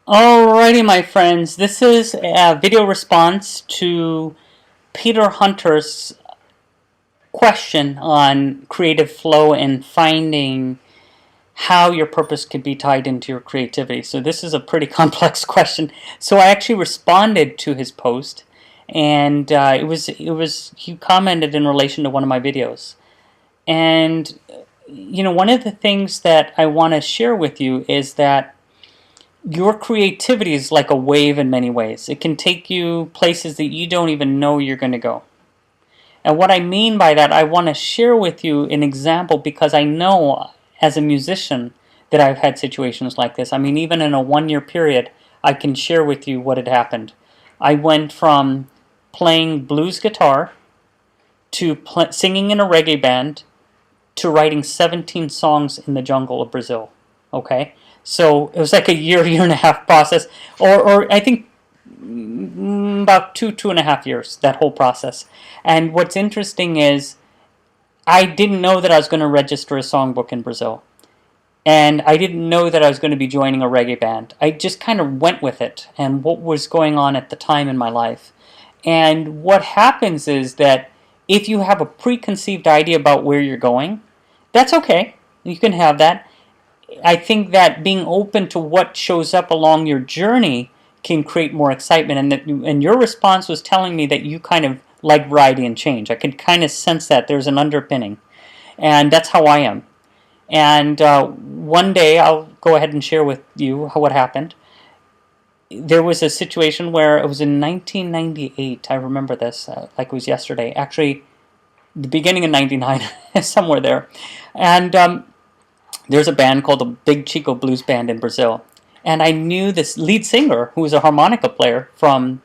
Alrighty, my friends, this is a video response to Peter Hunter's question on creative flow and finding how your purpose could be tied into your creativity. So this is a pretty complex question. So I actually responded to his post, and he commented in relation to one of my videos. And one of the things that I want to share with you is that your creativity is like a wave in many ways. It can take you places that you don't even know you're going to go. And what I mean by that, I want to share with you an example because I know as a musician that I've had situations like this. I mean, even in a 1-year period, I can share with you what had happened. I went from playing blues guitar to singing in a reggae band to writing 17 songs in the jungle of Brazil. Okay? So it was like a year and a half process, or I think about two and a half years, that whole process. And what's interesting is I didn't know that I was going to register a songbook in Brazil. And I didn't know that I was going to be joining a reggae band. I just kind of went with it and what was going on at the time in my life. And what happens is that if you have a preconceived idea about where you're going, that's okay. You can have that. I think that being open to what shows up along your journey can create more excitement. And your response was telling me that you kind of like variety and change. I could kind of sense that there's an underpinning. And that's how I am. And one day, I'll go ahead and share with you what happened. There was a situation where it was in 1998. I remember this like it was yesterday. Actually, the beginning of 99, somewhere there. And there's a band called the Big Chico Blues Band in Brazil. And I knew this lead singer, who was a harmonica player, from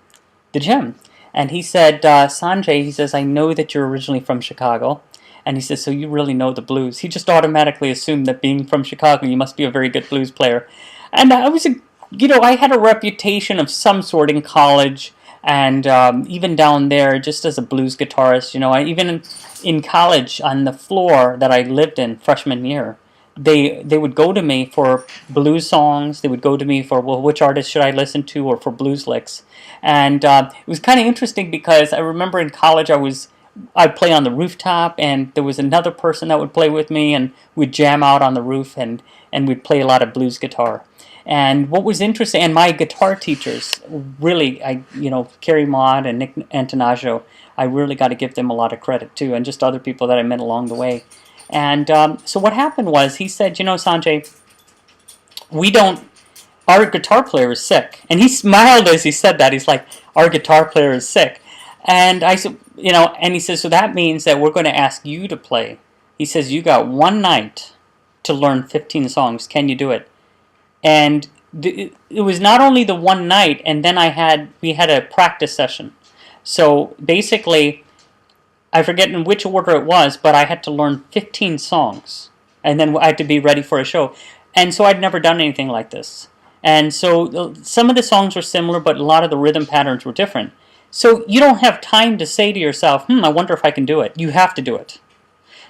the gym. And he said, Sanjay, he says, I know that you're originally from Chicago. And he says, so you really know the blues. He just automatically assumed that being from Chicago, you must be a very good blues player. And I was, I had a reputation of some sort in college, and even down there, just as a blues guitarist. Even in college, on the floor that I lived in freshman year, they would go to me for blues songs. They would go to me for, well, which artist should I listen to, or for blues licks. And it was kind of interesting because I remember in college I'd play on the rooftop, and there was another person that would play with me, and we'd jam out on the roof, and we'd play a lot of blues guitar. And what was interesting, and my guitar teachers, really, Kerry Maud and Nick Antonaggio, I really got to give them a lot of credit too, and just other people that I met along the way. And so what happened was, he said, Sanjay, our guitar player is sick. And he smiled as he said that. He's like, our guitar player is sick. And I said, and he says, so that means that we're going to ask you to play. He says, you got one night to learn 15 songs. Can you do it? And it was not only the one night, and then we had a practice session. So basically, I forget in which order it was, but I had to learn 15 songs. And then I had to be ready for a show. And so I'd never done anything like this. And so some of the songs were similar, but a lot of the rhythm patterns were different. So you don't have time to say to yourself, I wonder if I can do it. You have to do it.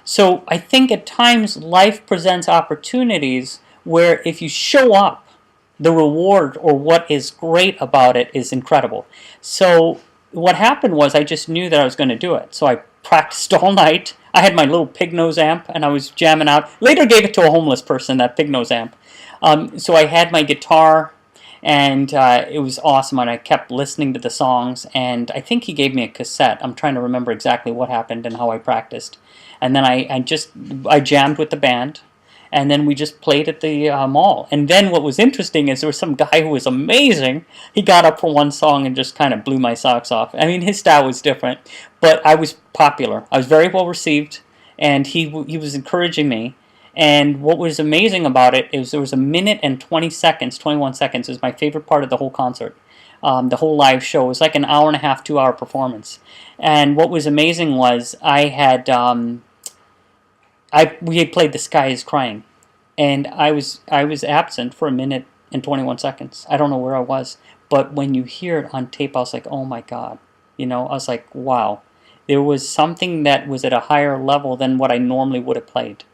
So I think at times life presents opportunities where if you show up, the reward or what is great about it is incredible. So what happened was I just knew that I was going to do it. So I practiced all night. I had my little pig nose amp, and I was jamming out. Later gave it to a homeless person, that pig nose amp. So I had my guitar, and it was awesome, and I kept listening to the songs, and I think he gave me a cassette. I'm trying to remember exactly what happened and how I practiced. And then I jammed with the band, and then we just played at the mall. And then what was interesting is there was some guy who was amazing. He got up for one song and just kind of blew my socks off. I mean, his style was different, but I was popular. I was very well received, and he was encouraging me. And what was amazing about it is there was 1 minute and 20 seconds, 21 seconds is my favorite part of the whole concert. The whole live show. It was like an hour and a half, 2-hour performance. And what was amazing was we had played The Sky is Crying, and I was absent for 1 minute and 21 seconds. I don't know where I was, but when you hear it on tape, I was like, oh my God. I was like, wow. There was something that was at a higher level than what I normally would have played.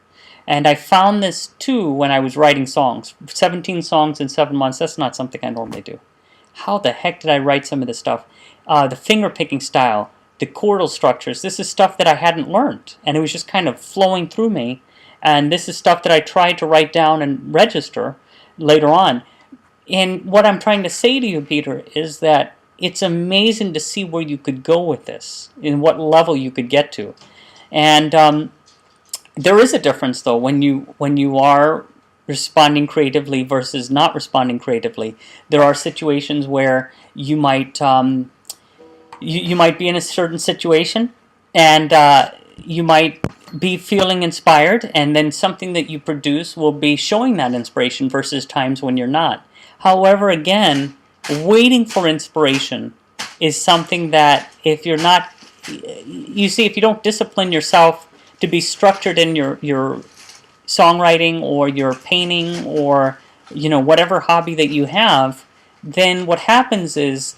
And I found this too when I was writing songs. 17 songs in 7 months, that's not something I normally do. How the heck did I write some of this stuff? The finger picking style, the chordal structures, this is stuff that I hadn't learned. And it was just kind of flowing through me. And this is stuff that I tried to write down and register later on. And what I'm trying to say to you, Peter, is that it's amazing to see where you could go with this, and what level you could get to. And there is a difference, though, when you are responding creatively versus not responding creatively. There are situations where you might you might be in a certain situation, and you might be feeling inspired, and then something that you produce will be showing that inspiration versus times when you're not. However, again, waiting for inspiration is something that if you're not, you see, if you don't discipline yourself to be structured in your songwriting or your painting or whatever hobby that you have, then what happens is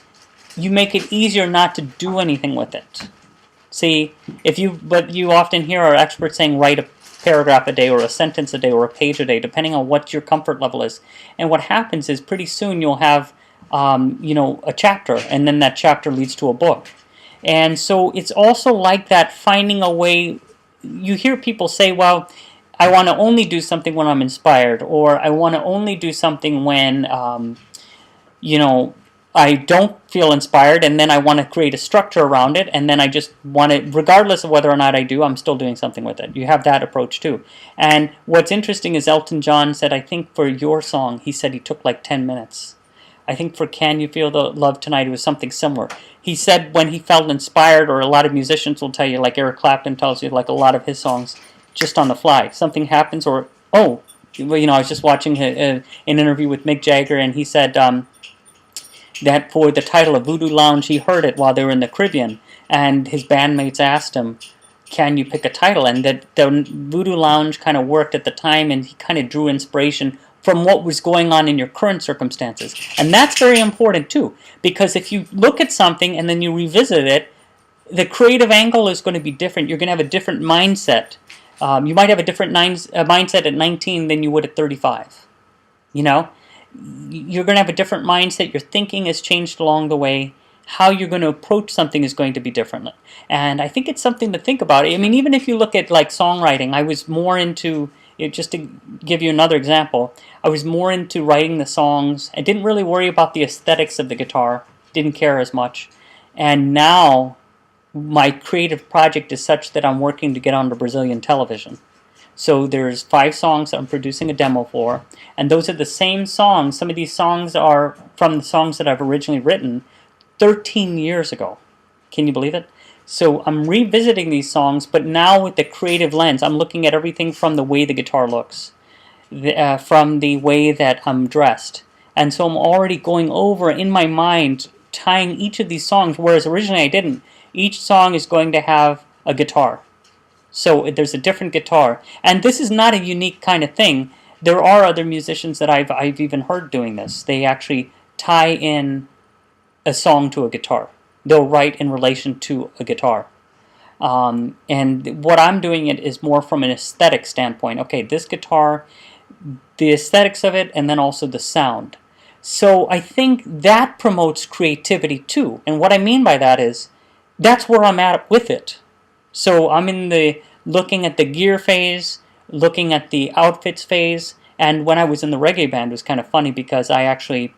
you make it easier not to do anything with it. See, what you often hear are experts saying write a paragraph a day or a sentence a day or a page a day, depending on what your comfort level is. And what happens is pretty soon you'll have a chapter, and then that chapter leads to a book. And so it's also like that, finding a way. You hear people say, well, I want to only do something when I'm inspired, or I want to only do something when I don't feel inspired, and then I want to create a structure around it, and then I just want it, regardless of whether or not I do, I'm still doing something with it. You have that approach too. And what's interesting is Elton John said, I think for your song, he said he took like 10 minutes. I think for Can You Feel the Love Tonight, it was something similar. He said when he felt inspired, or a lot of musicians will tell you, like Eric Clapton tells you, like a lot of his songs, just on the fly. Something happens, or, I was just watching an interview with Mick Jagger, and he said, that for the title of Voodoo Lounge, he heard it while they were in the Caribbean, and his bandmates asked him, can you pick a title? And that the Voodoo Lounge kind of worked at the time, and he kind of drew inspiration from what was going on in your current circumstances. And that's very important too, because if you look at something and then you revisit it, the creative angle is going to be different. You're going to have a different mindset. You might have a different mindset at 19 than you would at 35. You're going to have a different mindset. Your thinking has changed along the way. How you're going to approach something is going to be different. And I think it's something to think about. I mean, even if you look at like songwriting, I was more into, just to give you another example, I was more into writing the songs. I didn't really worry about the aesthetics of the guitar. Didn't care as much. And now my creative project is such that I'm working to get onto Brazilian television. So there's 5 songs that I'm producing a demo for, and those are the same songs. Some of these songs are from the songs that I've originally written 13 years ago. Can you believe it? So I'm revisiting these songs, but now with the creative lens. I'm looking at everything from the way the guitar looks, from the way that I'm dressed. And so I'm already going over in my mind, tying each of these songs, whereas originally I didn't. Each song is going to have a guitar. So there's a different guitar. And this is not a unique kind of thing. There are other musicians that I've even heard doing this. They actually tie in a song to a guitar. They'll write in relation to a guitar. And what I'm doing it is more from an aesthetic standpoint. Okay, this guitar, the aesthetics of it, and then also the sound. So I think that promotes creativity too. And what I mean by that is, that's where I'm at with it. So I'm in the looking at the gear phase, looking at the outfits phase, and when I was in the reggae band, it was kind of funny because I actually,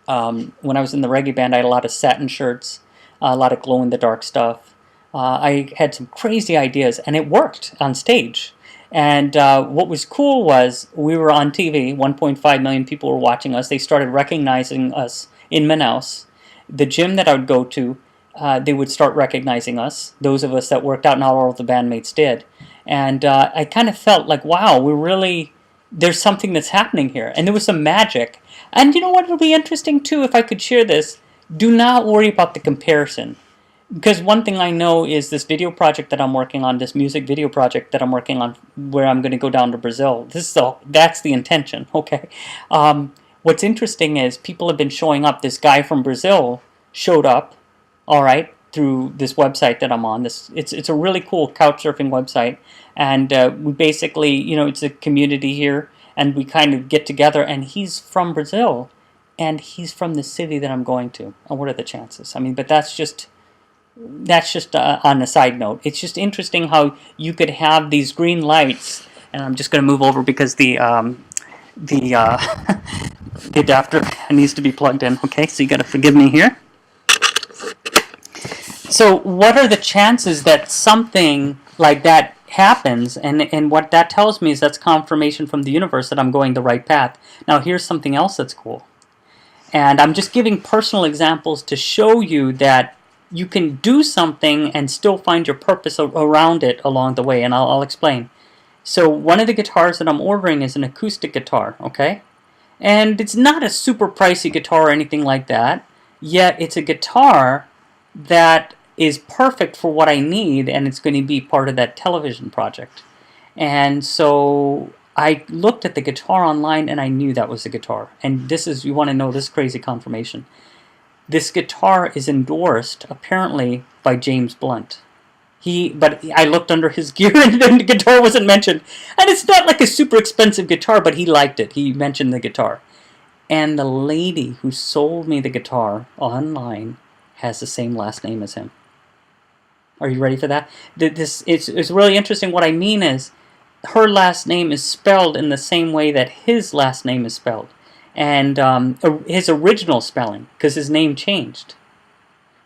when I was in the reggae band, I had a lot of satin shirts, a lot of glow-in-the-dark stuff. I had some crazy ideas, and it worked on stage. And what was cool was we were on TV, 1.5 million people were watching us. They started recognizing us in Manaus. The gym that I would go to, they would start recognizing us, those of us that worked out, not all of the bandmates did. And I kind of felt like, wow, there's something that's happening here. And there was some magic. And you know what would be interesting too, if I could share this? Do not worry about the comparison. Because one thing I know is this video project that I'm working on, this music video project that I'm working on, where I'm going to go down to Brazil, that's the intention, okay? What's interesting is people have been showing up. This guy from Brazil showed up, all right, through this website that I'm on. It's a really cool couch surfing website, and we basically, it's a community here, and we kind of get together. And he's from Brazil, and he's from the city that I'm going to. And what are the chances? I mean, but that's just on a side note. It's just interesting how you could have these green lights, and I'm just going to move over because the the adapter needs to be plugged in. Okay, so you got to forgive me here. So what are the chances that something like that happens? And what that tells me is that's confirmation from the universe that I'm going the right path. Now here's something else that's cool. And I'm just giving personal examples to show you that you can do something and still find your purpose around it along the way. And I'll explain. So one of the guitars that I'm ordering is an acoustic guitar, okay? And it's not a super pricey guitar or anything like that, yet it's a guitar that is perfect for what I need, and it's going to be part of that television project. And so I looked at the guitar online, and I knew that was the guitar. And this is, you want to know this crazy confirmation. This guitar is endorsed, apparently, by James Blunt. But I looked under his gear, and the guitar wasn't mentioned. And it's not like a super expensive guitar, but he liked it. He mentioned the guitar. And the lady who sold me the guitar online has the same last name as him. Are you ready for that? It's really interesting. What I mean is, her last name is spelled in the same way that his last name is spelled. And his original spelling, because his name changed.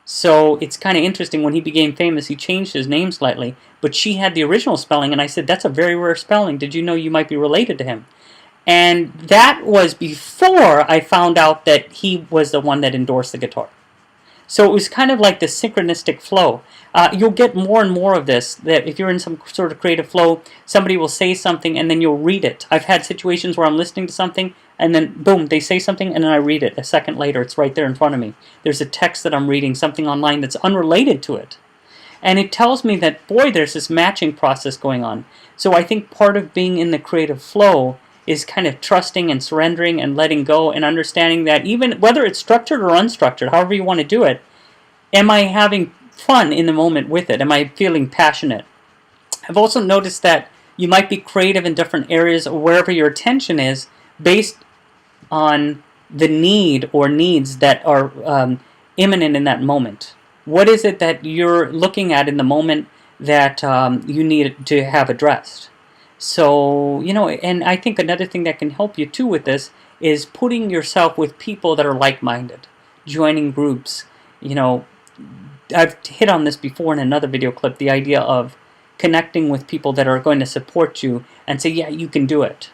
So it's kind of interesting. When he became famous, he changed his name slightly. But she had the original spelling, and I said, that's a very rare spelling. Did you know you might be related to him? And that was before I found out that he was the one that endorsed the guitar. So it was kind of like the synchronistic flow. You'll get more and more of this, that if you're in some sort of creative flow, somebody will say something and then you'll read it. I've had situations where I'm listening to something and then, boom, they say something and then I read it. A second later, it's right there in front of me. There's a text that I'm reading, something online that's unrelated to it. And it tells me that, boy, there's this matching process going on. So I think part of being in the creative flow is kind of trusting and surrendering and letting go and understanding that even whether it's structured or unstructured, however you want to do it, am I having fun in the moment with it? Am I feeling passionate? I've also noticed that you might be creative in different areas or wherever your attention is based on the need or needs that are imminent in that moment. What is it that you're looking at in the moment that you need to have addressed? So, and I think another thing that can help you too with this is putting yourself with people that are like-minded, joining groups. I've hit on this before in another video clip, the idea of connecting with people that are going to support you and say, yeah, you can do it.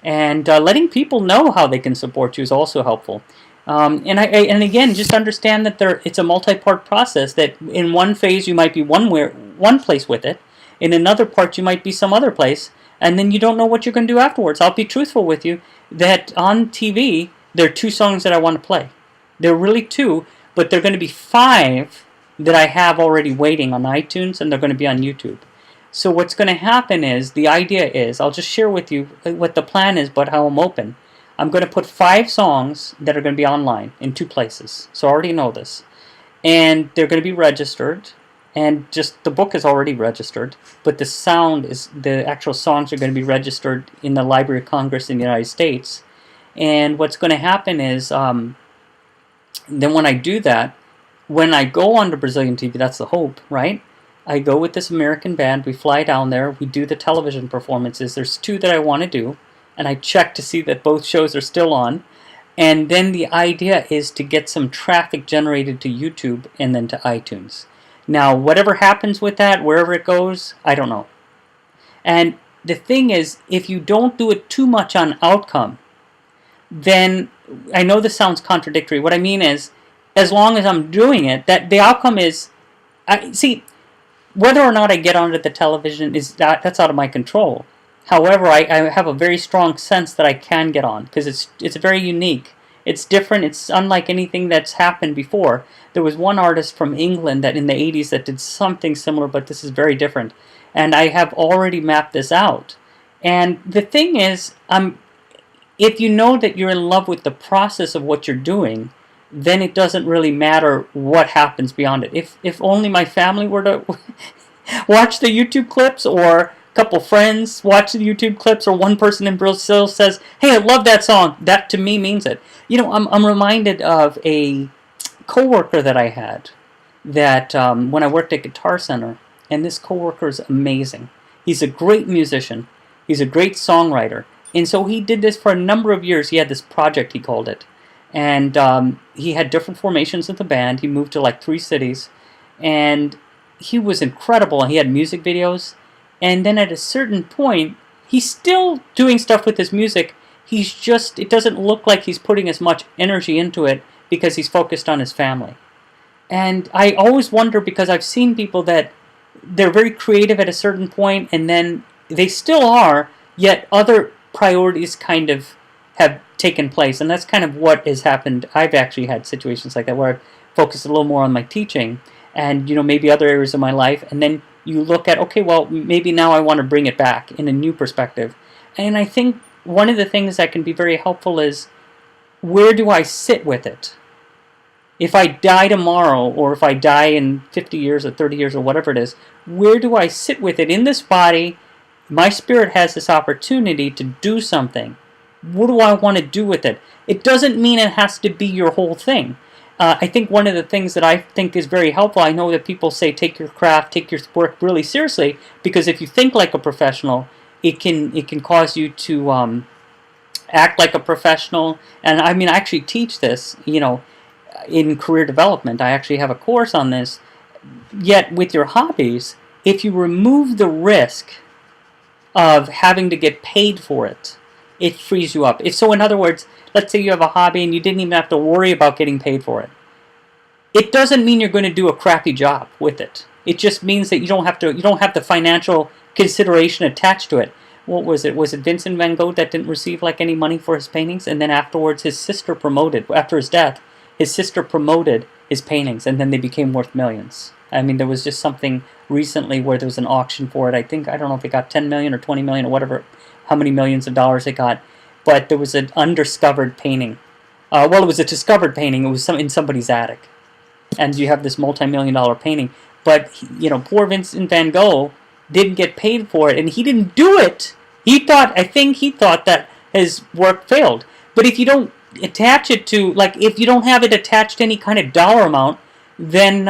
And letting people know how they can support you is also helpful. And again, just understand that it's a multi-part process, that in one phase you might be one place with it, in another part you might be some other place, and then you don't know what you're going to do afterwards. I'll be truthful with you that on TV, there are 2 songs that I want to play. There are really 2, but there are going to be 5 that I have already waiting on iTunes, and they're going to be on YouTube. So what's going to happen is, the idea is, I'll just share with you what the plan is, but how I'm open. I'm going to put 5 songs that are going to be online in 2 places. So I already know this. And they're going to be registered. And just the book is already registered, but the actual songs are going to be registered in the Library of Congress in the United States. And what's going to happen is, then when I do that, when I go on to Brazilian TV, that's the hope, right? I go with this American band, we fly down there, we do the television performances. There's 2 that I want to do, and I check to see that both shows are still on. And then the idea is to get some traffic generated to YouTube and then to iTunes. Now, whatever happens with that, wherever it goes, I don't know. And the thing is, if you don't do it too much on outcome, then, I know this sounds contradictory. What I mean is, as long as I'm doing it, that the outcome is, see, whether or not I get onto the television, that's out of my control. However, I have a very strong sense that I can get on, because it's very unique. It's different. It's unlike anything that's happened before. There was one artist from England that in the 80s that did something similar, but this is very different. And I have already mapped this out. And the thing is, if you know that you're in love with the process of what you're doing, then it doesn't really matter what happens beyond it. If only my family were to watch the YouTube clips, or a couple friends watch the YouTube clips, or one person in Brazil says, "Hey, I love that song," that to me means it. You know, I'm reminded of a coworker that I had that when I worked at Guitar Center, and this coworker is amazing. He's a great musician. He's a great songwriter. And so he did this for a number of years. He had this project, he called it. And he had different formations of the band. He moved to like 3 cities. And he was incredible. He had music videos. And then at a certain point, he's still doing stuff with his music. He's just, it doesn't look like he's putting as much energy into it because he's focused on his family. And I always wonder, because I've seen people that they're very creative at a certain point, and then they still are, yet other priorities kind of have taken place. And that's kind of what has happened. I've actually had situations like that where I've focused a little more on my teaching and, you know, maybe other areas of my life. And then you look at, okay, well, maybe now I want to bring it back in a new perspective. And I think one of the things that can be very helpful is, where do I sit with it? If I die tomorrow, or if I die in 50 years or 30 years or whatever it is, where do I sit with it in this body? My spirit has this opportunity to do something. What do I want to do with it? It doesn't mean it has to be your whole thing. I think one of the things that I think is very helpful, I know that people say take your craft, take your work really seriously, because if you think like a professional, it can cause you to act like a professional. And I mean, I actually teach this, you know, in career development. I actually have a course on this. Yet with your hobbies, if you remove the risk of having to get paid for it, it frees you up. If so, in other words, let's say you have a hobby and you didn't even have to worry about getting paid for it. It doesn't mean you're going to do a crappy job with it. It just means that you don't have the financial consideration attached to it. What was it? Was it Vincent van Gogh that didn't receive like any money for his paintings, and then afterwards his sister promoted, after his death, his sister promoted his paintings, and then they became worth millions. I mean, there was just something recently where there was an auction for it. I don't know if it got 10 million or 20 million or whatever, how many millions of dollars it got, but there was an undiscovered painting. Well, it was a discovered painting. It was in somebody's attic, and you have this multi-million-dollar painting. But you know, poor Vincent van Gogh didn't get paid for it, and he didn't do it. I think he thought that his work failed. But if you don't attach it to, like, if you don't have it attached to any kind of dollar amount, then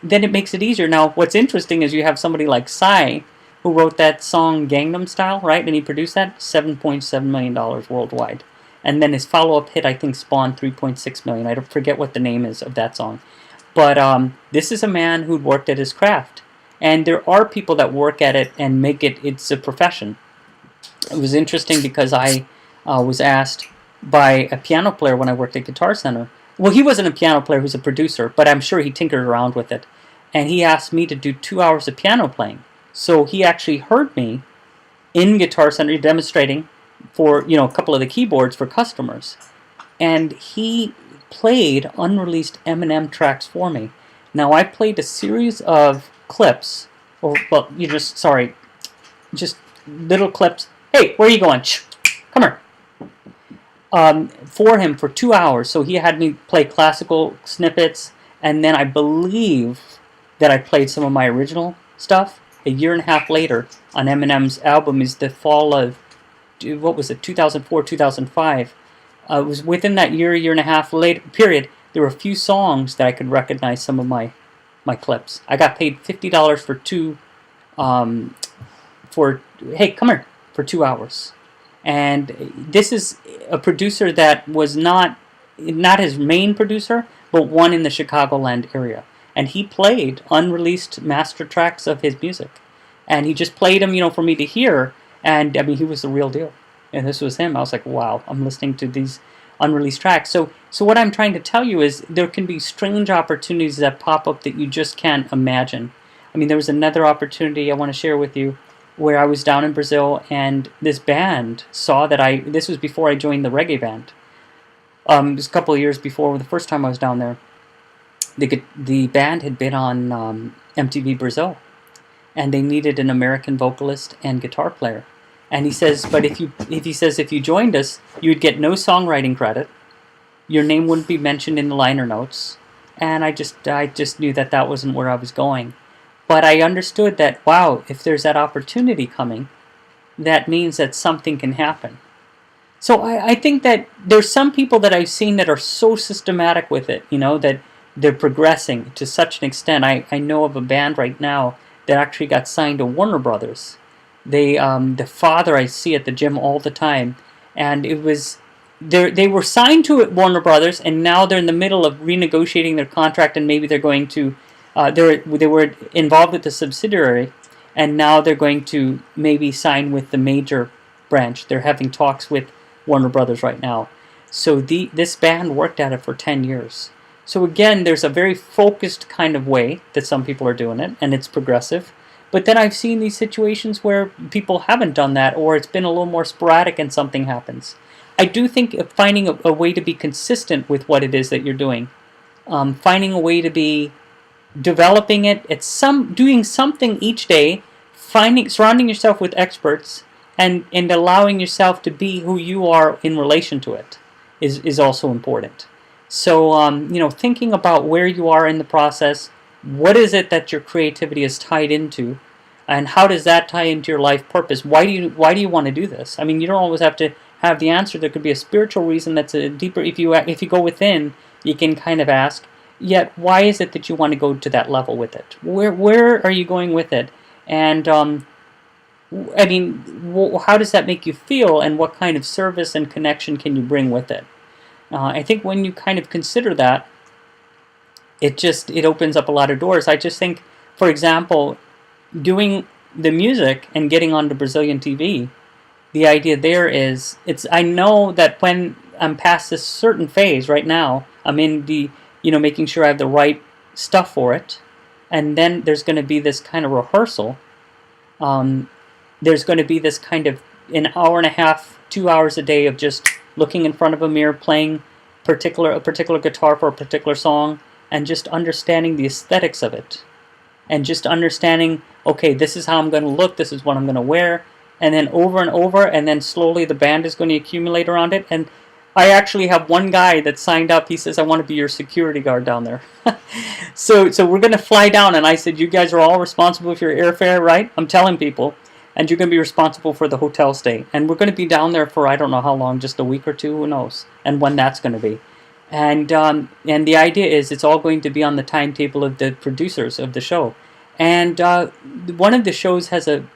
it makes it easier. Now, what's interesting is you have somebody like Psy, who wrote that song Gangnam Style, right? And he produced that, $7.7 million worldwide. And then his follow-up hit, I think, spawned $3.6 million. I don't forget what the name is of that song. But this is a man who'd worked at his craft. And there are people that work at it and make it's a profession. It was interesting because I was asked by a piano player when I worked at Guitar Center. Well, he wasn't a piano player, he was a producer, but I'm sure he tinkered around with it. And he asked me to do 2 hours of piano playing. So he actually heard me in Guitar Center demonstrating for, you know, a couple of the keyboards for customers. And he played unreleased Eminem tracks for me. Now, I played a series of clips, or, well, just little clips. Hey, where are you going? Shh, come here. For him for 2 hours. So he had me play classical snippets, and then I believe that I played some of my original stuff. A year and a half later, on Eminem's album is the fall of, what was it, 2004, 2005. It was within that year and a half later period, there were a few songs that I could recognize some of my clips. I got paid $50 hey, come here, for 2 hours. And this is a producer that was not his main producer, but one in the Chicagoland area. And he played unreleased master tracks of his music. And he just played them, you know, for me to hear. And, I mean, he was the real deal. And this was him. I was like, wow, I'm listening to these unreleased tracks. So what I'm trying to tell you is there can be strange opportunities that pop up that you just can't imagine. I mean, there was another opportunity I want to share with you where I was down in Brazil, and this band saw that this was before I joined the reggae band. It was a couple of years before, the first time I was down there. The band had been on MTV Brazil, and they needed an American vocalist and guitar player. And he says, but if you joined us, you'd get no songwriting credit, Your name wouldn't be mentioned in the liner notes, and I just knew that that wasn't where I was going. But I understood that, wow, if there's that opportunity coming, that means that something can happen. So I think that there's some people that I've seen that are so systematic with it, that they're progressing to such an extent. I know of a band right now that actually got signed to Warner Brothers. The father I see at the gym all the time, and it was they were signed to Warner Brothers, and now they're in the middle of renegotiating their contract, and maybe they're going to they were involved with the subsidiary, and now they're going to maybe sign with the major branch. They're having talks with Warner Brothers right now. So this band worked at it for 10 years. So again, there's a very focused kind of way that some people are doing it, and it's progressive. But then I've seen these situations where people haven't done that, or it's been a little more sporadic and something happens. I do think of finding a way to be consistent with what it is that you're doing, finding a way to be developing it, doing something each day, surrounding yourself with experts, and allowing yourself to be who you are in relation to it is also important. So thinking about where you are in the process, what is it that your creativity is tied into, and how does that tie into your life purpose? Why do you want to do this? I mean, you don't always have to have the answer. There could be a spiritual reason that's a deeper. If you go within, you can kind of ask. Yet, why is it that you want to go to that level with it? Where are you going with it? And I mean, how does that make you feel, and what kind of service and connection can you bring with it? I think when you kind of consider that, it opens up a lot of doors. I just think, for example, doing the music and getting onto Brazilian TV, the idea there is, I know that when I'm past this certain phase right now, I'm in the, making sure I have the right stuff for it, and then there's going to be this kind of rehearsal. There's going to be this kind of an hour and a half, 2 hours a day of just looking in front of a mirror, playing a particular guitar for a particular song, and just understanding the aesthetics of it, and just understanding, okay, this is how I'm going to look, this is what I'm going to wear, and then over and over, and then slowly the band is going to accumulate around it. And I actually have one guy that signed up. He says, I want to be your security guard down there. So we're going to fly down, and I said, you guys are all responsible for your airfare, right? I'm telling people. And you're going to be responsible for the hotel stay. And we're going to be down there for I don't know how long, just a week or two, who knows, and when that's going to be. And the idea is it's all going to be on the timetable of the producers of the show. And one of the shows has an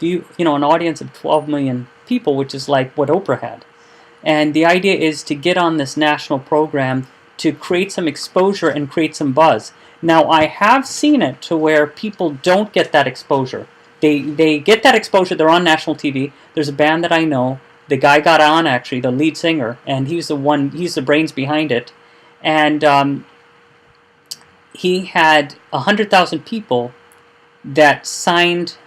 audience of 12 million people, which is like what Oprah had. And the idea is to get on this national program to create some exposure and create some buzz. Now, I have seen it to where people don't get that exposure. They get that exposure, they're on national TV. There's a band that I know, the guy got on actually, the lead singer, and he's the brains behind it. And he had 100,000 people that signed,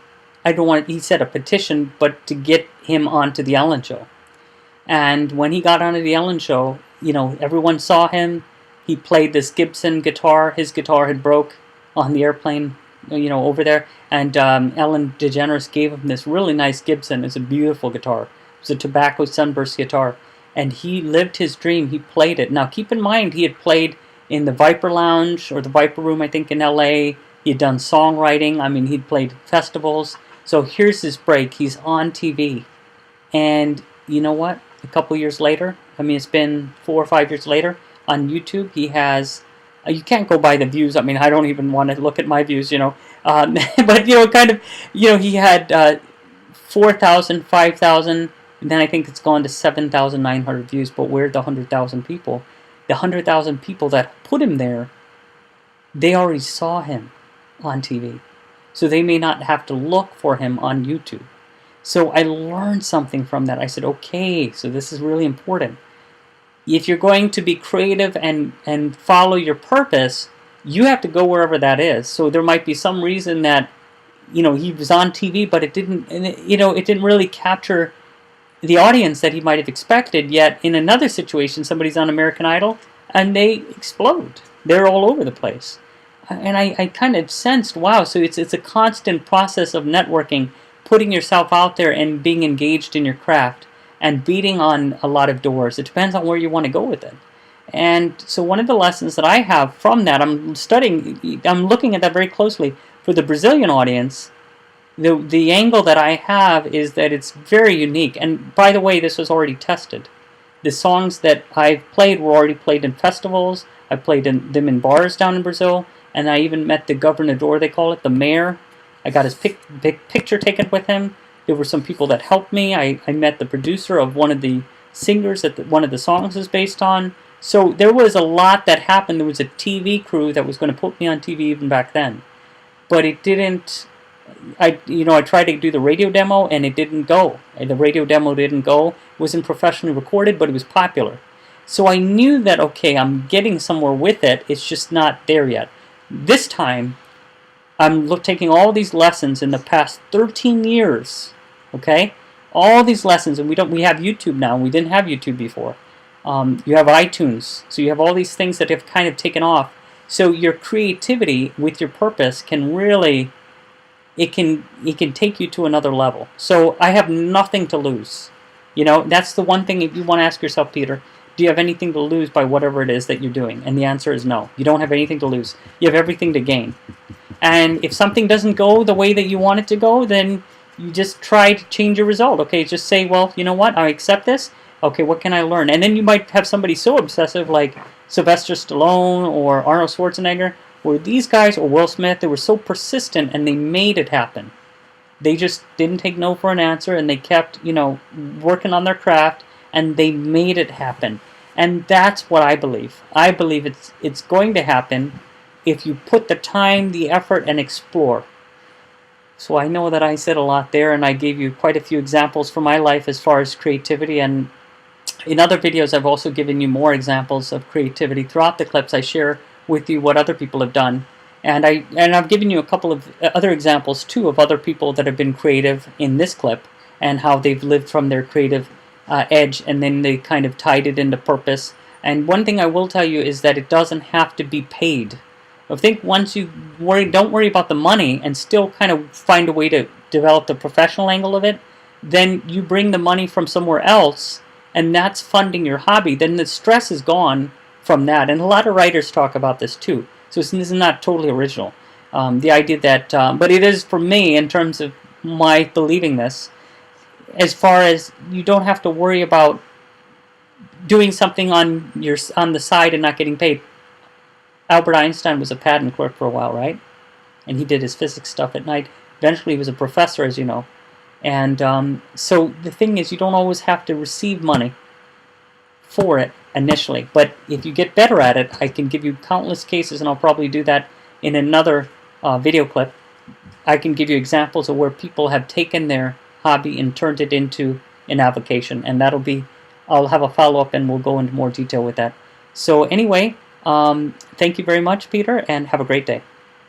he said a petition, but to get him onto the Ellen Show. And when he got onto the Ellen Show, everyone saw him. He played this Gibson guitar. His guitar had broke on the airplane, over there. And Ellen DeGeneres gave him this really nice Gibson. It's a beautiful guitar. It's a tobacco sunburst guitar. And he lived his dream. He played it. Now, keep in mind, he had played in the Viper Lounge, or the Viper Room, I think, in L.A. He had done songwriting. I mean, he'd played festivals. So here's his break. He's on TV. And you know what? A couple years later, it's been 4 or 5 years later, on YouTube, he has, you can't go by the views. I mean, I don't even want to look at my views, but, he had 4,000, 5,000, and then I think it's gone to 7,900 views, but we're the 100,000 people. The 100,000 people that put him there, they already saw him on TV. So they may not have to look for him on YouTube. So I learned something from that. I said, okay, so this is really important. If you're going to be creative and follow your purpose, you have to go wherever that is. So there might be some reason that, he was on TV, but it didn't really capture the audience that he might have expected. Yet in another situation, somebody's on American Idol, and they explode. They're all over the place. And I kind of sensed, wow, so it's a constant process of networking, putting yourself out there and being engaged in your craft and beating on a lot of doors. It depends on where you want to go with it. And so one of the lessons that I have from that, I'm looking at that very closely for the Brazilian audience. The angle that I have is that it's very unique. And by the way, this was already tested. The songs that I've played were already played in festivals. I played them in bars down in Brazil, and I even met the governador, they call it, the mayor. I got his picture taken with him. There were some people that helped me. I met the producer of one of the singers that one of the songs is based on. So there was a lot that happened. There was a TV crew that was going to put me on TV even back then. But it didn't. I tried to do the radio demo and it didn't go. The radio demo didn't go. It wasn't professionally recorded, but it was popular. So I knew that, okay, I'm getting somewhere with it. It's just not there yet. This time, I'm taking all these lessons in the past 13 years. Okay, all these lessons, and we have YouTube now. We didn't have YouTube before. You have iTunes, so you have all these things that have kind of taken off. So your creativity with your purpose can really, it can take you to another level. So I have nothing to lose. That's the one thing. If you want to ask yourself, Peter, do you have anything to lose by whatever it is that you're doing? And the answer is no. You don't have anything to lose. You have everything to gain. And if something doesn't go the way that you want it to go, then you just try to change your result. Okay, just say, well, you know what? I accept this. Okay, what can I learn? And then you might have somebody so obsessive like Sylvester Stallone or Arnold Schwarzenegger, where these guys, or Will Smith, they were so persistent and they made it happen. They just didn't take no for an answer, and they kept, working on their craft, and they made it happen. And that's what I believe. I believe it's going to happen if you put the time, the effort, and explore. So I know that I said a lot there, and I gave you quite a few examples from my life as far as creativity. And in other videos, I've also given you more examples of creativity. Throughout the clips, I share with you what other people have done. And I've given you a couple of other examples, too, of other people that have been creative in this clip and how they've lived from their creative edge, and then they kind of tied it into purpose. And one thing I will tell you is that it doesn't have to be paid. I think once you don't worry about the money and still kind of find a way to develop the professional angle of it, then you bring the money from somewhere else, and that's funding your hobby. Then the stress is gone from that. And a lot of writers talk about this too. So this is not totally original. The idea that, but it is for me in terms of my believing this, as far as you don't have to worry about doing something on the side and not getting paid. Albert Einstein was a patent clerk for a while, right? And he did his physics stuff at night. Eventually he was a professor, as you know. And so the thing is, you don't always have to receive money for it initially. But if you get better at it, I can give you countless cases, and I'll probably do that in another video clip. I can give you examples of where people have taken their hobby and turned it into an avocation. And I'll have a follow-up and we'll go into more detail with that. So anyway, thank you very much, Peter, and have a great day.